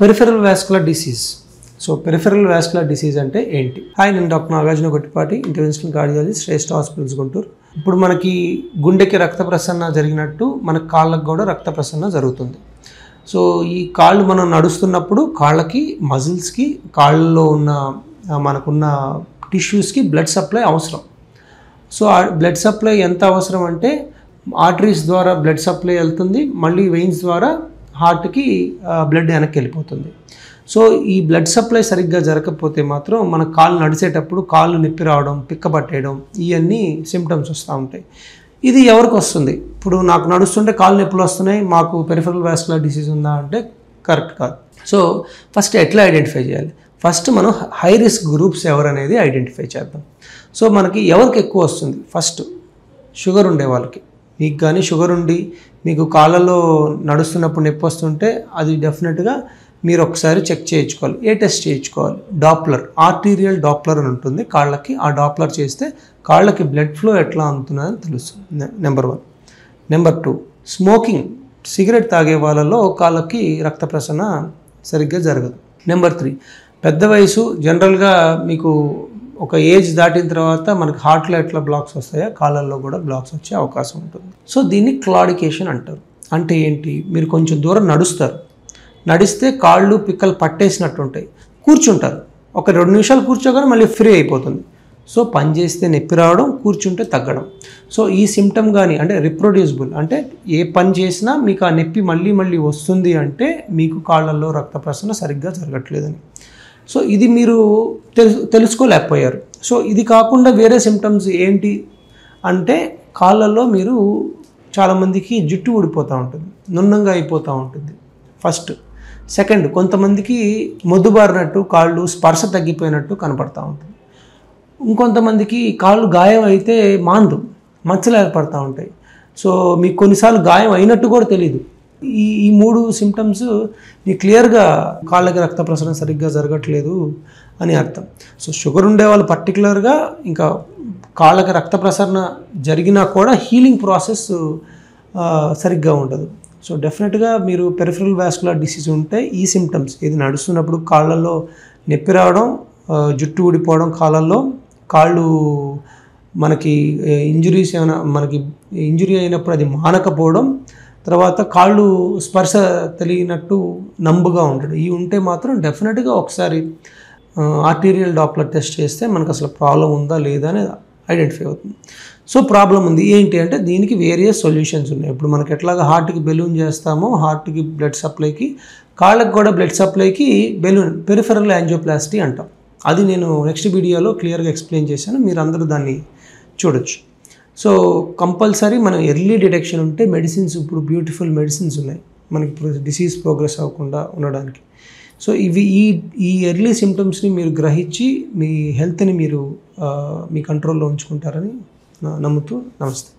Peripheral vascular disease. So peripheral vascular disease అంటే ఏంటి? Hi, నేను doctor Nagarjuna Gottipati, interventional cardiologist, Shreshta hospitals Guntur. ఇప్పుడు మనకి గుండెకి రక్త ప్రసరణ జరిగినట్టు మన కాళ్ళకు కూడా రక్త ప్రసరణ జరుగుతుంది. సో ఈ కాళ్ళు మనం నడుస్తున్నప్పుడు కాళ్ళకి, మజిల్స్కి, కాళ్ళలో ఉన్న మనకున్న టిష్యూస్కి బ్లడ్ సప్లై అవసరం. సో ఆ బ్లడ్ సప్లై ఎంత అవసరం అంటే ఆర్టరీస్ ద్వారా బ్లడ్ సప్లై వెళ్తుంది, మళ్ళీ వెయిన్స్ ద్వారా హార్ట్కి బ్లడ్ వెనక్కి వెళ్ళిపోతుంది. సో ఈ బ్లడ్ సప్లై సరిగ్గా జరగకపోతే మాత్రం మన కాళ్ళు నడిచేటప్పుడు కాళ్ళు నొప్పి రావడం, పిక్కపట్టేయడం, ఇవన్నీ సిమ్టమ్స్ వస్తూ ఉంటాయి. ఇది ఎవరికి వస్తుంది? ఇప్పుడు నాకు నడుస్తుంటే కాళ్ళు నొప్పులు వస్తున్నాయి, మాకు పెరిఫెరల్ వాస్కులర్ డిసీజ్ ఉందా అంటే కరెక్ట్ కాదు. సో ఫస్ట్ ఎట్లా ఐడెంటిఫై చేయాలి? ఫస్ట్ మనం హై రిస్క్ గ్రూప్స్ ఎవరనేది ఐడెంటిఫై చేద్దాం. సో మనకి ఎవరికి ఎక్కువ వస్తుంది? ఫస్ట్ షుగర్ ఉండే వాళ్ళకి. మీకు కానీ షుగర్ ఉండి మీకు కాళ్ళలో నడుస్తున్నప్పుడు నొప్పి వస్తుంటే అది డెఫినెట్గా మీరు ఒకసారి చెక్ చేయించుకోవాలి. ఏ టెస్ట్ చేయించుకోవాలి? డాప్లర్, ఆర్టీరియల్ డాప్లర్ అని ఉంటుంది కాళ్ళకి. ఆ డాప్లర్ చేస్తే కాళ్ళకి బ్లడ్ ఫ్లో ఎట్లా అందుతుందని తెలుస్తుంది. నెంబర్ 1. నెంబర్ 2, స్మోకింగ్, సిగరెట్ తాగే వాళ్ళలో కాళ్ళకి రక్త ప్రసరణ సరిగ్గా జరగదు. నెంబర్ 3, పెద్ద వయసు, జనరల్గా మీకు ఒక ఏజ్ దాటిన తర్వాత మనకి హార్ట్లో ఎట్లా బ్లాక్స్ వస్తాయో కాళ్ళల్లో కూడా బ్లాక్స్ వచ్చే అవకాశం ఉంటుంది. సో దీన్ని క్లాడికేషన్ అంటారు. అంటే ఏంటి? మీరు కొంచెం దూరం నడుస్తారు, నడిస్తే కాళ్ళు పిక్కలు పట్టేసినట్టు ఉంటాయి, కూర్చుంటారు, ఒక 2 నిమిషాలు కూర్చోగానే మళ్ళీ ఫ్రీ అయిపోతుంది. సో పని చేస్తే నొప్పి రావడం, కూర్చుంటే తగ్గడం. సో ఈ సిమ్టమ్ కానీ అంటే రిప్రొడ్యూసిబుల్, అంటే ఏ పని చేసినా మీకు ఆ నొప్పి మళ్ళీ మళ్ళీ వస్తుంది అంటే మీకు కాళ్ళల్లో రక్త ప్రసరణ సరిగ్గా జరగట్లేదని. సో ఇది మీరు తెలుసుకోలేకపోయారు. సో ఇది కాకుండా వేరే సిమ్టమ్స్ ఏంటి అంటే కాళ్ళల్లో మీరు చాలామందికి జుట్టు ఊడిపోతూ ఉంటుంది, నున్నంగా అయిపోతూ ఉంటుంది ఫస్ట్. సెకండ్, కొంతమందికి మొద్దుబారినట్టు కాళ్ళు స్పర్శ తగ్గిపోయినట్టు కనపడతూ ఉంటుంది. ఇంకొంతమందికి కాళ్ళు గాయం అయితే మచ్చలు ఏర్పడుతూ ఉంటాయి. సో మీకు కొన్నిసార్లు గాయం అయినట్టు కూడా తెలియదు. ఈ 3 సిమ్టమ్స్ మీకు క్లియర్గా కాళ్ళకి రక్త ప్రసరణ సరిగ్గా జరగట్లేదు అని అర్థం. సో షుగర్ ఉండేవాళ్ళు పర్టికులర్గా ఇంకా కాళ్ళకి రక్త ప్రసరణ జరిగినా కూడా హీలింగ్ ప్రాసెస్ సరిగ్గా ఉండదు. సో డెఫినెట్గా మీరు పెరిఫెరల్ వాస్కులర్ డిసీజ్ ఉంటే ఈ సిమ్టమ్స్, ఇది నడుస్తున్నప్పుడు కాళ్ళల్లో నొప్పి రావడం, జుట్టు ఊడిపోవడం, కాళ్ళు మనకి ఇంజురీ అయినప్పుడు అది మానకపోవడం, తర్వాత కాళ్ళు స్పర్శ తెలియనట్టు నంబుగా ఉండడం, ఇవి ఉంటే మాత్రం డెఫినెట్గా ఒకసారి ఆర్టీరియల్ డాప్లర్ టెస్ట్ చేస్తే మనకు అసలు ప్రాబ్లం ఉందా లేదా అనేది ఐడెంటిఫై అవుతుంది. సో ప్రాబ్లం ఉంది ఏంటి అంటే దీనికి వేరియస్ సొల్యూషన్స్ ఉన్నాయి. ఇప్పుడు మనకి ఎట్లాగా హార్ట్కి బెలూన్ చేస్తామో, హార్ట్కి బ్లడ్ సప్లైకి, కాళ్ళకి కూడా బ్లడ్ సప్లైకి బెలూన్, పెరిఫెరల్ యాంజియోప్లాస్టీ అంటాం. అది నేను నెక్స్ట్ వీడియోలో క్లియర్గా ఎక్స్ప్లెయిన్ చేశాను, మీరు అందరూ దాన్ని చూడొచ్చు. సో కంపల్సరీ మనం ఎర్లీ డిటెక్షన్ ఉంటే మెడిసిన్స్, ఇప్పుడు బ్యూటిఫుల్ మెడిసిన్స్ ఉన్నాయి మనకి డిసీజ్ ప్రోగ్రెస్ అవ్వకుండా ఉండడానికి. సో ఈ ఎర్లీ సిమ్టమ్స్ని మీరు గ్రహించి మీ హెల్త్ని మీరు మీ కంట్రోల్లో ఉంచుకుంటారని నమ్ముతూ నమస్తే.